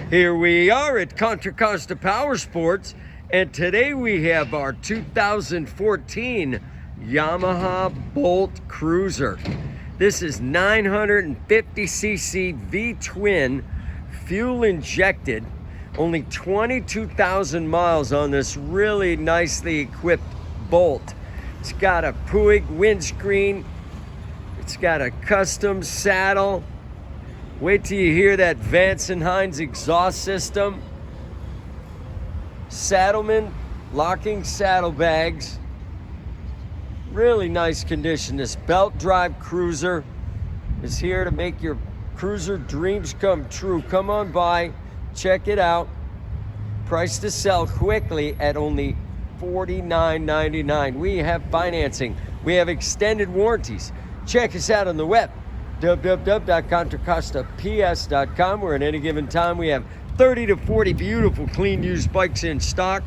Here we are at Contra Costa Powersports, and today we have our 2014 Yamaha Bolt Cruiser. This is 950cc V-Twin, fuel injected, only 22,000 miles on this really nicely equipped Bolt. It's got a Puig windscreen, it's got a custom saddle. Wait till you hear that Vance & Hines exhaust system. Saddleman locking saddlebags. Really nice condition. This belt drive cruiser is here to make your cruiser dreams come true. Come on by, check it out. Price to sell quickly at only $49.99. We have financing. We have extended warranties. Check us out on the web, www.contracostaps.com, where at any given time we have 30 to 40 beautiful clean used bikes in stock.